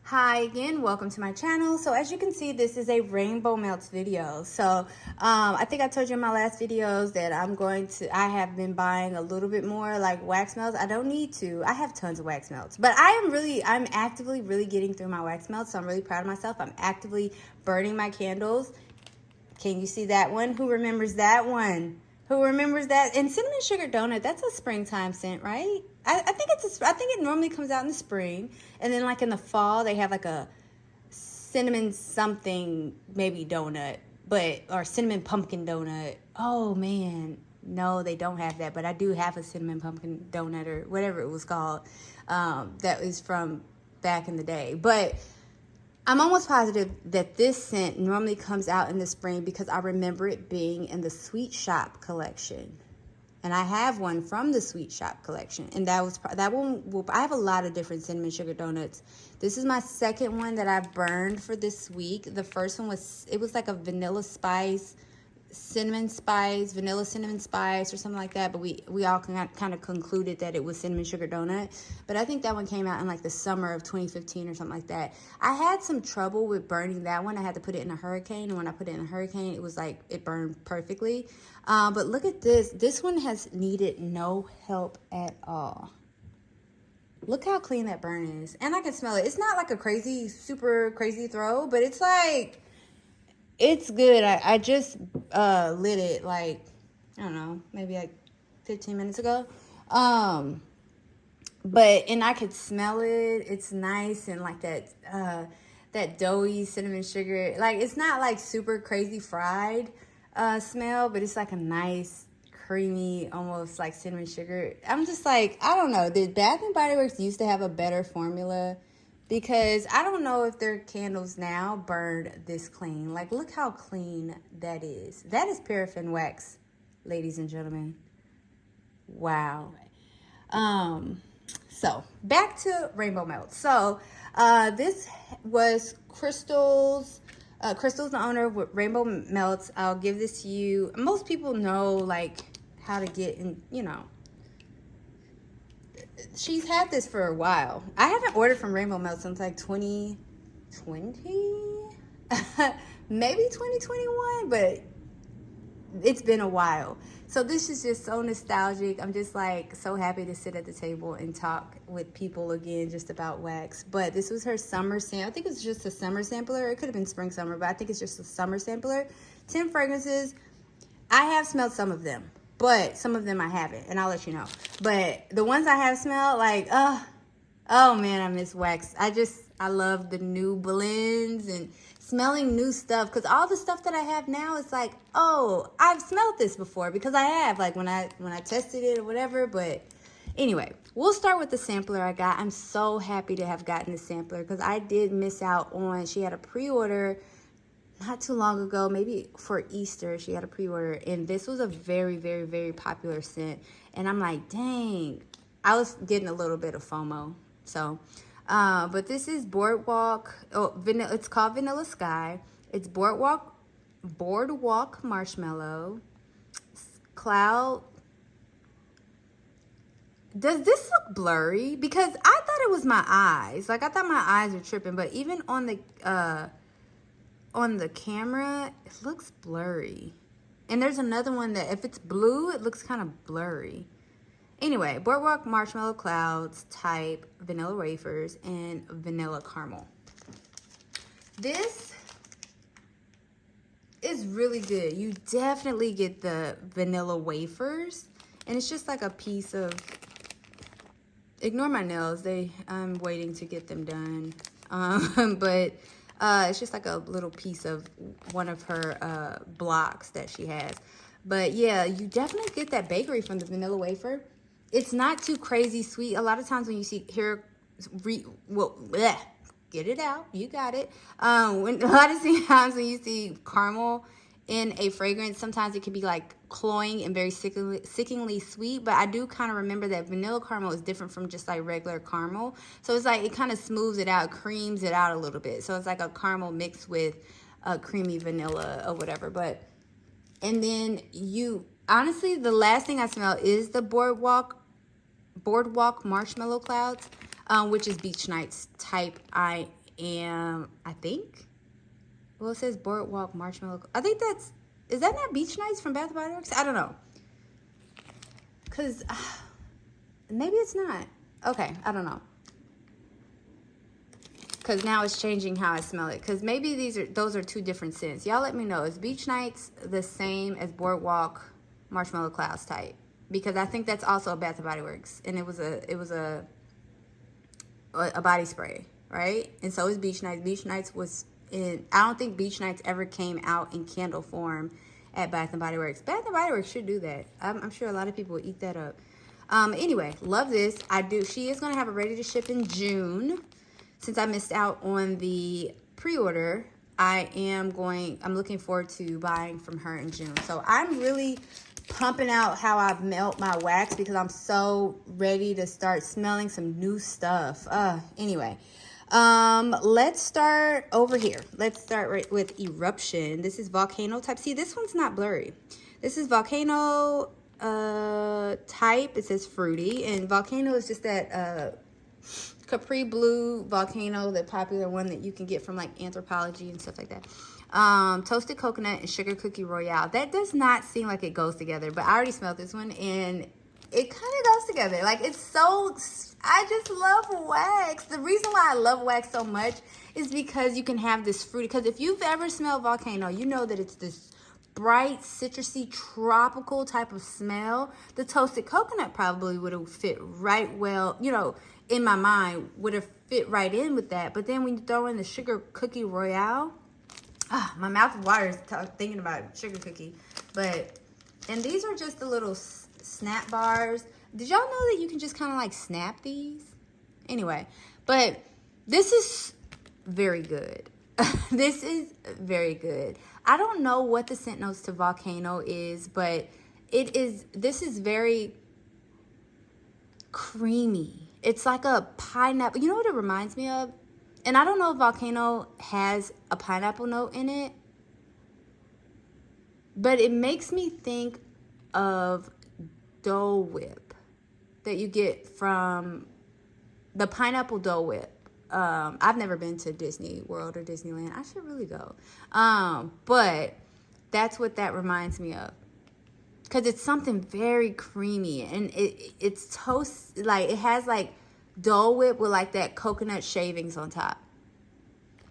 Hi again, welcome to my channel. So as you can see, this is a rainbow melts video. So I think I told you in my last videos that I have been buying a little bit more like wax melts. I don't need to, I have tons of wax melts, but I'm actively really getting through my wax melts. So I'm really proud of myself. I'm actively burning my candles. Can you see that one? Who remembers that one? Who remembers that? And cinnamon sugar donut, that's a springtime scent, right? I think it normally comes out in the spring, and then like in the fall they have like a cinnamon something maybe donut, or cinnamon pumpkin donut. Oh man, no, they don't have that, but I do have a cinnamon pumpkin donut or whatever it was called. That is from back in the day, but I'm almost positive that this scent normally comes out in the spring because I remember it being in the Sweet Shop collection. And I have one from the Sweet Shop collection. And that one, I have a lot of different cinnamon sugar donuts. This is my second one that I burned for this week. The first one it was like a vanilla cinnamon spice or something like that, but we all kind of concluded that it was cinnamon sugar donut. But I think that one came out in like the summer of 2015 or something like that. I had some trouble with burning that one. I had to put it in a hurricane, and when I put it in a hurricane, it was like it burned perfectly. But look at this one has needed no help at all. Look how clean that burn is, and I can smell it. It's not like a super crazy throw, but it's like, it's good. I just lit it like, I don't know, maybe like 15 minutes ago. And I could smell it. It's nice, and like that doughy cinnamon sugar. Like, it's not like super crazy fried smell, but it's like a nice creamy, almost like cinnamon sugar. I'm just like, I don't know. Did Bath and Body Works used to have a better formula? Because I don't know if their candles now burn this clean. Like, look how clean that is. That is paraffin wax, ladies and gentlemen. Wow. So back to rainbow melts. So this was Crystal's the owner of Rainbow Melts. I'll give this to you. Most people know like how to get in, she's had this for a while. I haven't ordered from Rainbow Melts since like 2020, maybe 2021, but it's been a while. So this is just so nostalgic. I'm just like so happy to sit at the table and talk with people again just about wax. But this was her summer sample. I think it's just a summer sampler. It could have been spring summer, but I think it's just a summer sampler. 10 fragrances. I have smelled some of them, but some of them I haven't, and I'll let you know. But the ones I have smelled, like, oh man, I miss wax. I love the new blends and smelling new stuff, because all the stuff that I have now is like, oh, I've smelled this before, because I have, like when I tested it or whatever. But anyway, we'll start with the sampler I got. I'm so happy to have gotten the sampler, because I did miss out on, she had a pre-order not too long ago, maybe for Easter. She had a pre-order, and this was a very, very, very popular scent. And I'm like, dang, I was getting a little bit of FOMO. So, but this is Boardwalk. It's called Vanilla Sky. It's Boardwalk Marshmallow, Cloud. Does this look blurry? Because I thought it was my eyes. Like, I thought my eyes were tripping, but even on the camera, it looks blurry. And there's another one that if it's blue, it looks kind of blurry. Anyway, Boardwalk Marshmallow Clouds, type vanilla wafers, and vanilla caramel. This is really good. You definitely get the vanilla wafers, and it's just like a piece of, ignore my nails, I'm waiting to get them done. But it's just like a little piece of one of her blocks that she has. But yeah, you definitely get that bakery from the vanilla wafer. It's not too crazy sweet. A lot of times when you see get it out, you got it. A lot of times when you see caramel in a fragrance, sometimes it can be like cloying and very sickeningly sweet. But I do kind of remember that vanilla caramel is different from just like regular caramel. So it's like it kind of smooths it out, creams it out a little bit. So it's like a caramel mixed with a creamy vanilla or whatever. But, and then honestly, the last thing I smell is the Boardwalk Marshmallow Clouds, which is Beach Nights type am, I think, well, it says Boardwalk Marshmallow. I think is that not Beach Nights from Bath & Body Works? I don't know. Because maybe it's not. Okay, I don't know. Because now it's changing how I smell it. Because maybe those are two different scents. Y'all let me know. Is Beach Nights the same as Boardwalk Marshmallow Clouds type? Because I think that's also a Bath & Body Works. And it was a body spray, right? And so is Beach Nights. Beach Nights was in, I don't think Beach Nights ever came out in candle form at Bath & Body Works. Bath & Body Works should do that. I'm sure a lot of people will eat that up. Anyway, love this. I do. She is going to have it ready to ship in June. Since I missed out on the pre-order, I'm looking forward to buying from her in June. So I'm really pumping out how I've melt my wax because I'm so ready to start smelling some new stuff. Anyway, let's start over here. Let's start right with Eruption. This is Volcano type. See, this one's not blurry. This is Volcano type. It says fruity, and Volcano is just that Capri Blue Volcano, the popular one that you can get from like Anthropology and stuff like that. Toasted coconut and sugar cookie royale. That does not seem like it goes together, but I already smelled this one and it kind of goes together. Like, it's so, I just love wax. The reason why I love wax so much is because you can have this fruity, because if you've ever smelled Volcano, you know that it's this bright, citrusy, tropical type of smell. The toasted coconut probably would have fit right well, you know, in my mind, would have fit right in with that. But then when you throw in the sugar cookie royale, my mouth waters thinking about sugar cookie. And these are just the little snap bars. Did y'all know that you can just kind of like snap these? Anyway, but this is very good. This is very good. I don't know what the scent notes to Volcano is, but this is very creamy. It's like a pineapple. You know what it reminds me of? And I don't know if Volcano has a pineapple note in it, but it makes me think of Dole Whip that you get from the pineapple Dole Whip. I've never been to Disney World or Disneyland. I should really go. But that's what that reminds me of. Because it's something very creamy. And it's toast, like it has like Dole Whip with like that coconut shavings on top.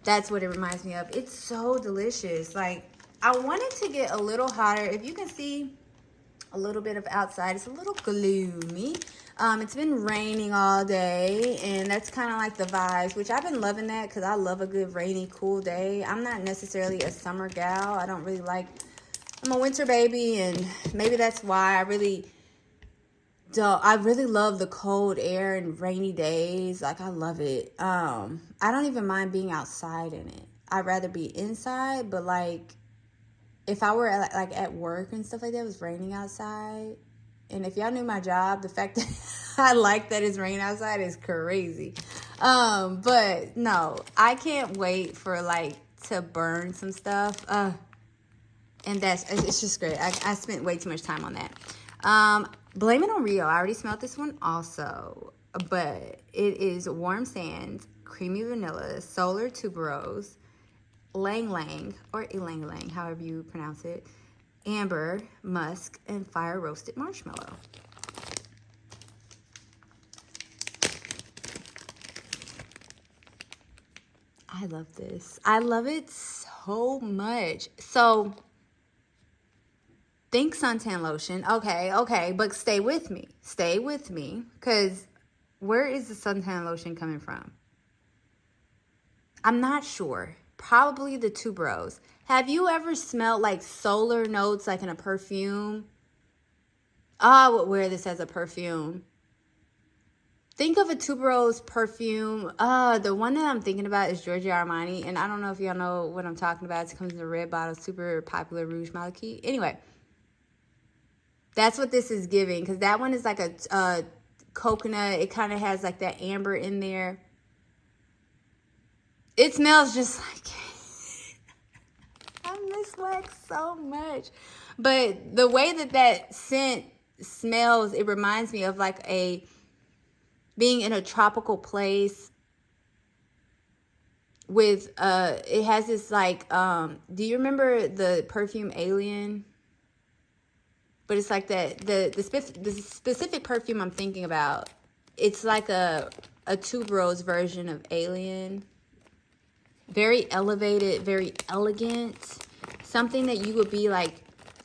That's what it reminds me of. It's so delicious. Like, I wanted to get a little hotter. If you can see a little bit of outside, it's a little gloomy. It's been raining all day, and that's kind of like the vibes, which I've been loving that because I love a good rainy, cool day. I'm not necessarily a summer gal. I don't really like, I'm a winter baby, and maybe that's why I really love the cold air and rainy days. Like, I love it. I don't even mind being outside in it. I'd rather be inside, but like, if I were at work and stuff like that, it was raining outside. And if y'all knew my job, the fact that I like that it's raining outside is crazy. But no, I can't wait for like to burn some stuff. And it's just great. I spent way too much time on that. Blame It on Rio. I already smelled this one also. But it is Warm Sands, Creamy Vanilla, Solar Tuberose, Lang Lang, or Ilang Lang, however you pronounce it, Amber, Musk, and Fire Roasted Marshmallow. I love this. I love it so much. So, think suntan lotion. Okay, but stay with me. Stay with me, because where is the suntan lotion coming from? I'm not sure. Probably the tuberose. Have you ever smelled like solar notes like in a perfume? I would wear this as a perfume. Think of a tuberose perfume. The one that I'm thinking about is Giorgio Armani. And I don't know if y'all know what I'm talking about. It comes in a red bottle, super popular Rouge Maliki. Anyway, that's what this is giving. Because that one is like a coconut. It kind of has like that amber in there. It smells just like I miss wax so much. But the way that scent smells, it reminds me of like being in a tropical place. with it has this like do you remember the perfume Alien? But it's like that the specific perfume I'm thinking about, it's like a tuberose version of Alien. Very elevated, very elegant. Something that you would be like,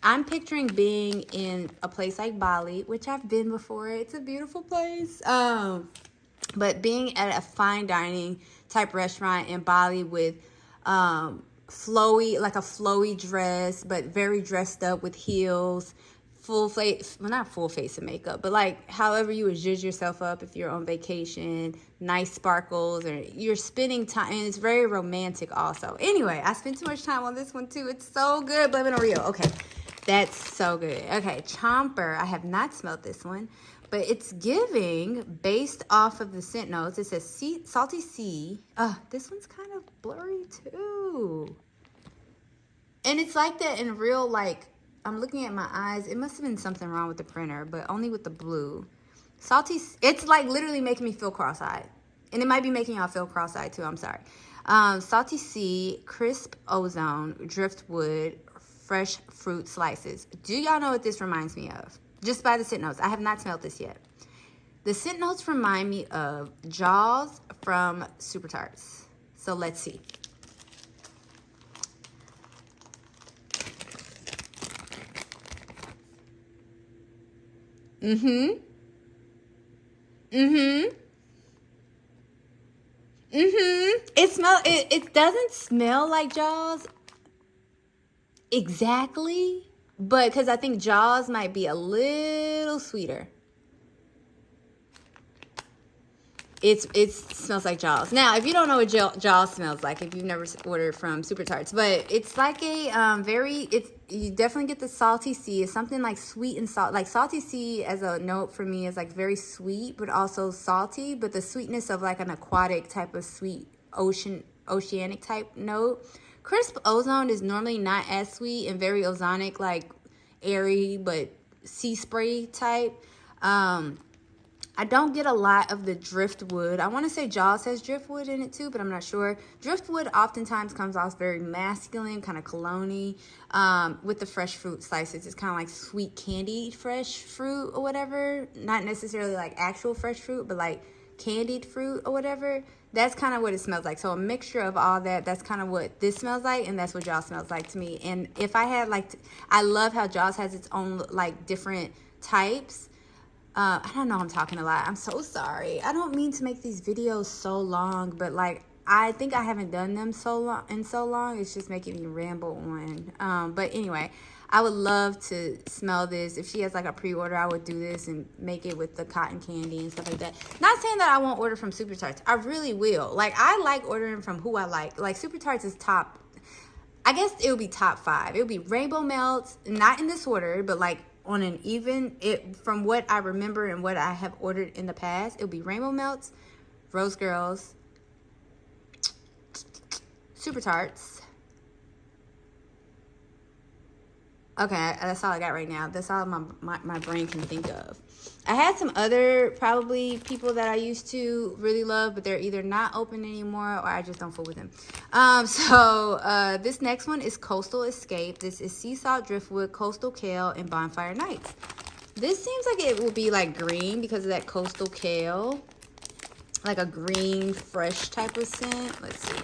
I'm picturing being in a place like Bali, which I've been before. It's a beautiful place. But being at a fine dining type restaurant in Bali with flowy, like a flowy dress, but very dressed up with heels, full face, well, not full face of makeup, but like however you would zhuzh yourself up if you're on vacation, nice sparkles, or you're spending time, and it's very romantic also. Anyway, I spent too much time on this one too. It's so good. Blame it on Rio. Okay, that's so good. Okay, Chomper. I have not smelled this one, but it's giving, based off of the scent notes, it says salty sea. This one's kind of blurry too. And it's like that in real, like, I'm looking at my eyes. It must have been something wrong with the printer, but only with the blue. Salty, it's like literally making me feel cross-eyed. And it might be making y'all feel cross-eyed too, I'm sorry. Salty sea, crisp ozone, driftwood, fresh fruit slices. Do y'all know what this reminds me of? Just by the scent notes. I have not smelled this yet. The scent notes remind me of Jaws from Super Tarts. So let's see. It it doesn't smell like Jaws exactly, but because I think Jaws might be a little sweeter. It smells like Jaws. Now, if you don't know what Jaws smells like, if you've never ordered from Super Tarts, but it's like a you definitely get the salty sea. It's something like sweet and salt. Like salty sea as a note for me is like very sweet, but also salty, but the sweetness of like an aquatic type of sweet oceanic type note. Crisp ozone is normally not as sweet and very ozonic, like airy, but sea spray type. I don't get a lot of the driftwood. I want to say Jaws has driftwood in it too, but I'm not sure. Driftwood oftentimes comes off very masculine, kind of cologne-y, with the fresh fruit slices. It's kind of like sweet candied fresh fruit or whatever. Not necessarily like actual fresh fruit, but like candied fruit or whatever. That's kind of what it smells like. So a mixture of all that, that's kind of what this smells like, and that's what Jaws smells like to me. And if I had like, I love how Jaws has its own like different types. I don't know, I'm talking a lot. I'm so sorry. I don't mean to make these videos so long, but like I think I haven't done them so long. It's just making me ramble on. But anyway, I would love to smell this. If she has like a pre-order, I would do this and make it with the cotton candy and stuff like that. Not saying that I won't order from Super Tarts. I really will. Like I like ordering from who I like. Like Super Tarts is top. I guess it would be top 5. It would be Rainbow Melts, not in this order, but like on an even, from what I remember and what I have ordered in the past, it would be Rainbow Melts, Rose Girls, Super Tarts. Okay, that's all I got right now. That's all my brain can think of. I had some other probably people that I used to really love, but they're either not open anymore or I just don't fool with them. This next one is Coastal Escape. This is Sea Salt, Driftwood, Coastal Kale, and Bonfire Nights. This seems like it will be like green because of that coastal kale. Like a green, fresh type of scent. Let's see.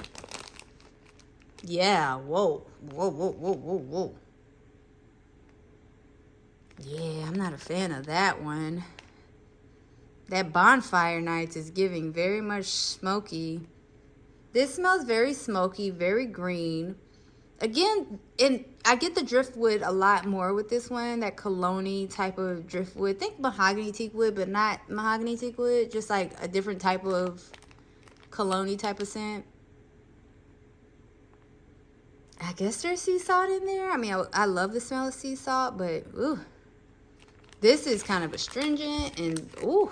Yeah, whoa. Yeah, I'm not a fan of that one. That Bonfire Nights is giving very much smoky. This smells very smoky, very green. Again, I get the driftwood a lot more with this one, that cologne type of driftwood. Think mahogany teak wood, but not mahogany teak wood. Just like a different type of cologne type of scent. I guess there's sea salt in there. I mean, I love the smell of sea salt, but ooh. This is kind of astringent, and ooh,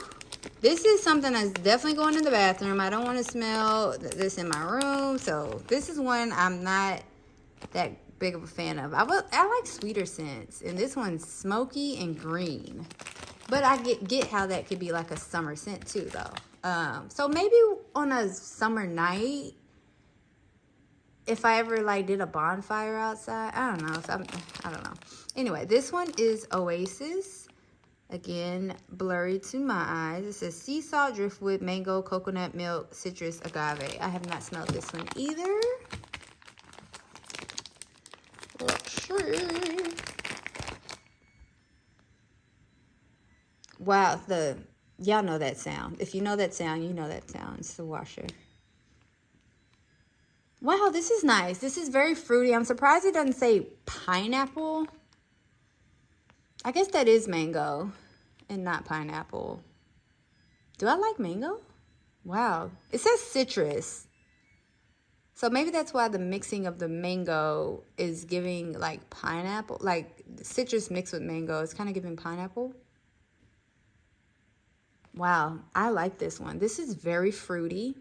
this is something that's definitely going in the bathroom. I don't want to smell this in my room, so this is one I'm not that big of a fan of. I like sweeter scents, and this one's smoky and green. But I get how that could be like a summer scent too, though. So maybe on a summer night, if I ever like did a bonfire outside. I don't know. I don't know. Anyway, this one is Oasis. Again, blurry to my eyes. It says sea salt, driftwood, mango, coconut milk, citrus, agave. I have not smelled this one either. Let's see. Wow, y'all know that sound. If you know that sound, you know that sound. It's the washer. Wow, this is nice. This is very fruity. I'm surprised it doesn't say pineapple. I guess that is mango and not pineapple. Do I like mango? Wow. It says citrus. So maybe that's why the mixing of the mango is giving like pineapple. Like citrus mixed with mango is kind of giving pineapple. Wow, I like this one. This is very fruity,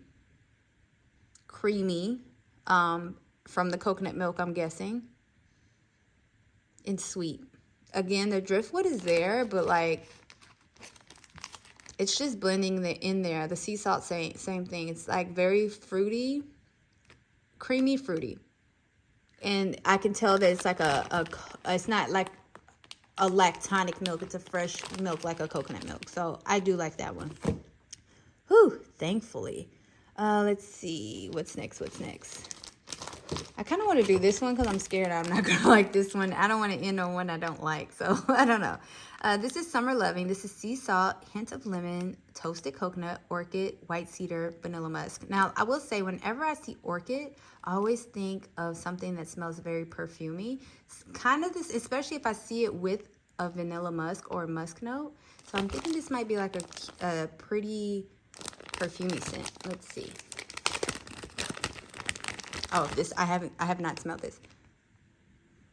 creamy, from the coconut milk, I'm guessing, and sweet. Again, the driftwood is there, but like it's just blending in there. The sea salt, same thing. It's like very fruity, creamy, fruity, and I can tell that it's like it's not like a lactonic milk. It's a fresh milk like a coconut milk. So I do like that one. Whew, thankfully. Let's see. What's next? I kind of want to do this one because I'm scared I'm not going to like this one. I don't want to end on one I don't like. So I don't know. This is Summer Loving. This is sea salt, hint of lemon, toasted coconut, orchid, white cedar, vanilla musk. Now, I will say whenever I see orchid, I always think of something that smells very perfumey. It's kind of this, especially if I see it with a vanilla musk or a musk note. So I'm thinking this might be like a pretty perfumey scent. Let's see. Oh, this I have not smelled this.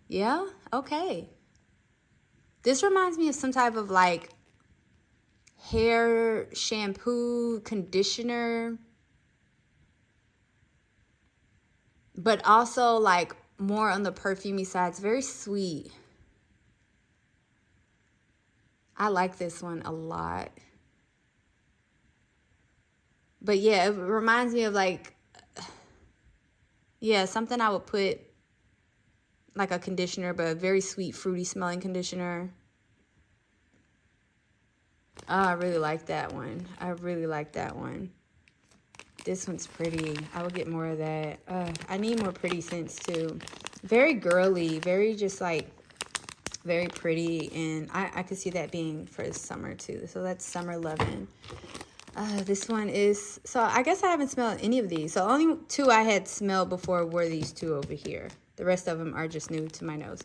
Yeah, okay. This reminds me of some type of like hair shampoo, conditioner, but also like more on the perfumey side. It's very sweet. I like this one a lot. But yeah, it reminds me of like, yeah, something I would put like a conditioner, but a very sweet, fruity smelling conditioner. Oh, I really like that one. I really like that one. This one's pretty. I will get more of that. I need more pretty scents too. Very girly, very just like, very pretty. And I could see that being for summer too. So that's Summer Lovin'. This one is, so I guess I haven't smelled any of these. So only two I had smelled before were these two over here. The rest of them are just new to my nose.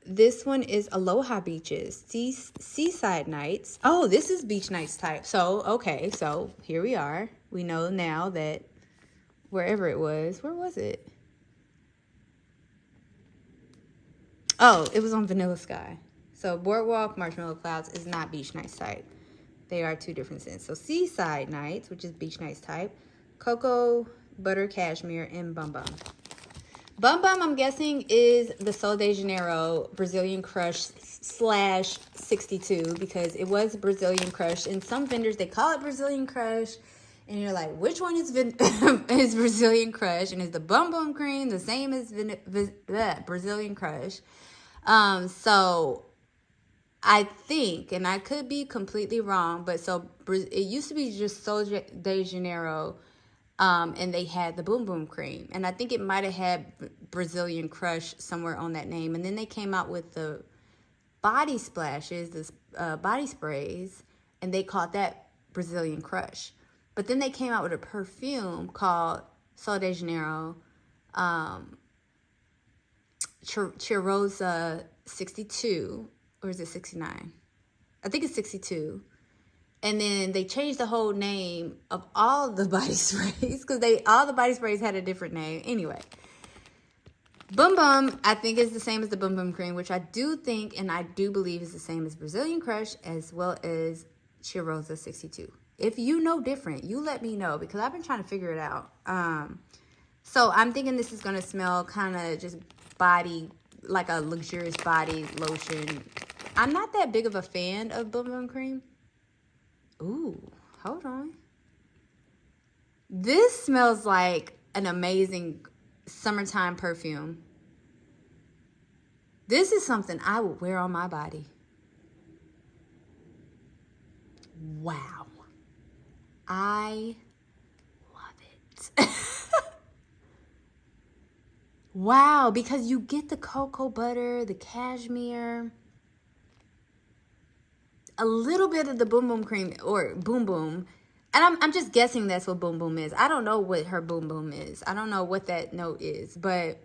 This one is Aloha Beaches, Seaside Nights. Oh, this is Beach Nights type. So, okay, so here we are. We know now that wherever it was, where was it? Oh, it was on Vanilla Sky. So Boardwalk Marshmallow Clouds is not Beach Nights type. They are two different scents. So Seaside Nights, which is Beach Nights type, Cocoa, Butter Cashmere, and Bum Bum. Bum Bum, I'm guessing, is the Sol de Janeiro Brazilian Crush / 62 because it was Brazilian Crush. And some vendors, they call it Brazilian Crush. And you're like, which one is is Brazilian Crush? And is the Bum Bum cream the same as Brazilian Crush? So I think, and I could be completely wrong, but so it used to be just Sol de Janeiro, and they had the Boom Boom cream. And I think it might have had Brazilian Crush somewhere on that name. And then they came out with the body splashes, the body sprays, and they called that Brazilian Crush. But then they came out with a perfume called Sol de Janeiro, Cheirosa 62, or is it 69? I think it's 62. And then they changed the whole name of all the body sprays because all the body sprays had a different name. Anyway, Bum Bum, I think is the same as the Bum Bum cream, which I do think and I do believe is the same as Brazilian Crush as well as Cheirosa 62. If you know different, you let me know because I've been trying to figure it out. So I'm thinking this is going to smell kind of just body, like a luxurious body lotion. I'm not that big of a fan of Bum Bum cream. Ooh, hold on. This smells like an amazing summertime perfume. This is something I would wear on my body. Wow. I love it. Wow, because you get the cocoa butter, the cashmere, a little bit of the Boom Boom cream or Boom Boom. And I'm just guessing that's what Boom Boom is. I don't know what her Boom Boom is. I don't know what that note is, but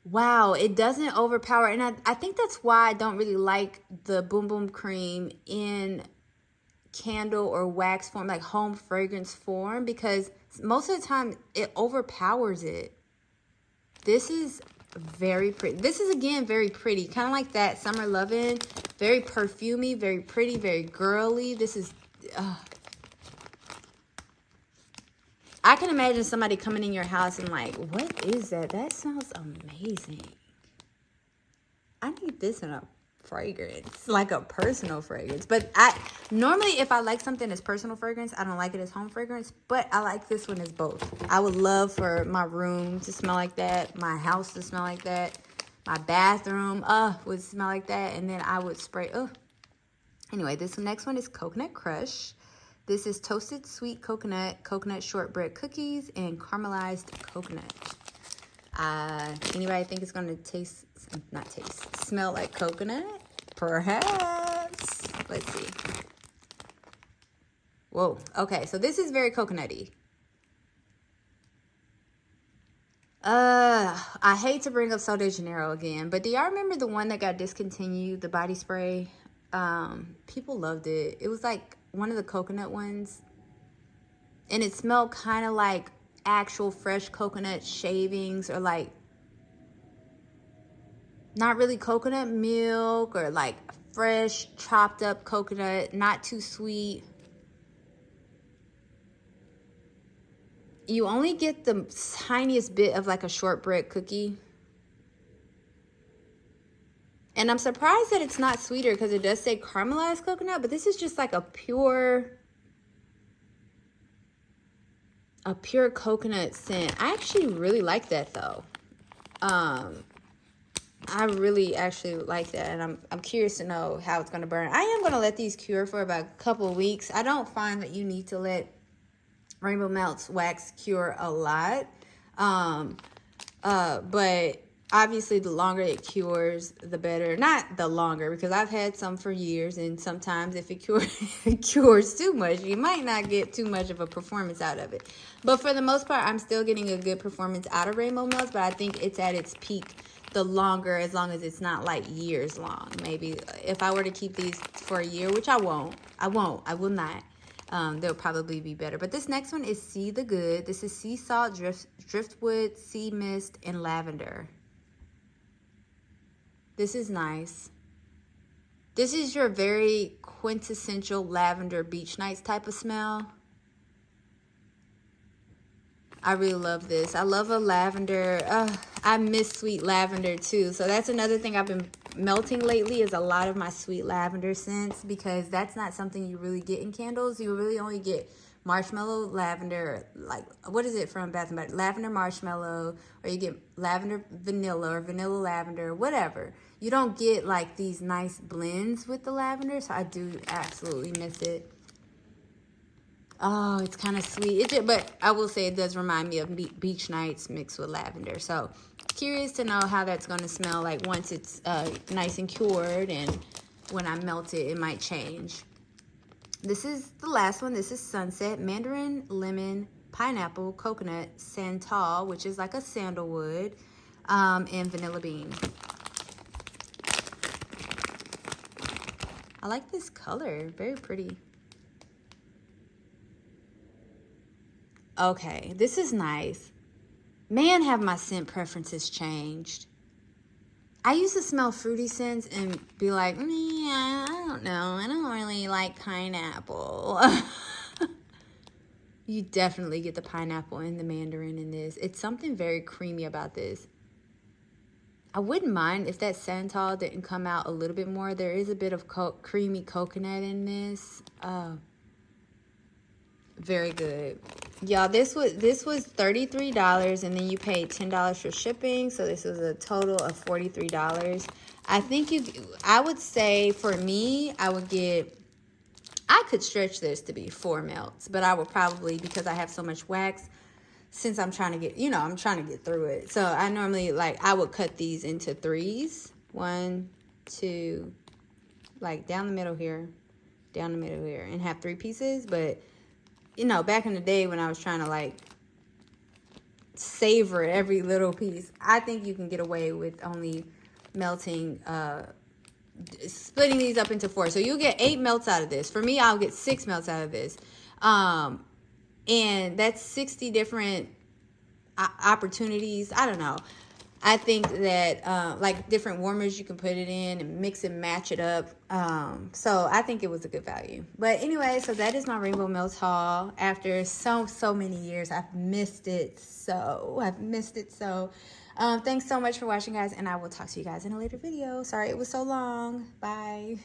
wow, it doesn't overpower. And I think that's why I don't really like the Boom Boom cream in candle or wax form, like home fragrance form, because most of the time it overpowers it. This is very pretty. This is, again, very pretty, kind of like that Summer Lovin', very perfumey, very pretty, very girly. This is I can imagine somebody coming in your house and like, what is that? That smells amazing. I need this in a fragrance, like a personal fragrance. But normally if I like something as personal fragrance, I don't like it as home fragrance, but I like this one as both. I would love for my room to smell like that, my house to smell like that, my bathroom would smell like that, and then I would spray. Anyway, this next one is Coconut Crush. This is toasted sweet coconut, coconut shortbread cookies, and caramelized coconut. Anybody think it's gonna smell like coconut? Perhaps. Let's see. Whoa, okay, so this is very coconutty. I hate to bring up Sol de Janeiro again, but do y'all remember the one that got discontinued, the body spray? People loved it. It was like one of the coconut ones, and it smelled kind of like actual fresh coconut shavings, or like not really coconut milk, or like fresh chopped up coconut, not too sweet. You only get the tiniest bit of like a shortbread cookie. And I'm surprised that it's not sweeter, because it does say caramelized coconut, but this is just like a pure coconut scent. I actually really like that though. I really actually like that, and I'm curious to know how it's going to burn. I am going to let these cure for about a couple of weeks. I don't find that you need to let Rainbow Melts wax cure a lot. But obviously the longer it cures, the better. Not the longer, because I've had some for years, and sometimes if it cures too much, you might not get too much of a performance out of it. But for the most part, I'm still getting a good performance out of Rainbow Melts, but I think it's at its peak the longer, as long as it's not like years long. Maybe if I were to keep these for a year, which I will not. They'll probably be better. But this next one is See the Good. This is sea salt, driftwood, sea mist, and lavender. This is nice. This is your very quintessential lavender beach nights type of smell. I really love this. I love a lavender. I miss sweet lavender too. So that's another thing I've been melting lately, is a lot of my sweet lavender scents, because that's not something you really get in candles. You really only get marshmallow lavender, like, what is it from Bath & Body? Lavender marshmallow, or you get lavender vanilla, or vanilla lavender, whatever. You don't get like these nice blends with the lavender, so I do absolutely miss it. Oh, it's kind of sweet. But I will say it does remind me of beach nights mixed with lavender. So curious to know how that's going to smell like once it's nice and cured, and when I melt it, it might change. This is the last one. This is Sunset, mandarin, lemon, pineapple, coconut, santal, which is like a sandalwood, and vanilla bean. I like this color. Very pretty. Okay, this is nice. Man, have my scent preferences changed. I used to smell fruity scents and be like, yeah, I don't know. I don't really like pineapple. You definitely get the pineapple and the mandarin in this. It's something very creamy about this. I wouldn't mind if that santal didn't come out a little bit more. There is a bit of creamy coconut in this. Very good. Y'all, this was $33, and then you paid $10 for shipping, so this was a total of $43. I think I would say for me, I could stretch this to be 4 melts, but I would probably, because I have so much wax, since I'm trying to get, I'm trying to get through it. So I normally, I would cut these into 3s. 1, 2, down the middle here, and have 3 pieces. But, back in the day when I was trying to, savor every little piece, I think you can get away with only melting, splitting these up into 4. So you'll get 8 melts out of this. For me, I'll get 6 melts out of this. And that's 60 different opportunities. I don't know. I think that different warmers you can put it in and mix and match it up. So I think it was a good value. But anyway, so that is my Rainbow Melts haul. After so many years, I've missed it so. Thanks so much for watching, guys, and I will talk to you guys in a later video. Sorry it was so long. Bye.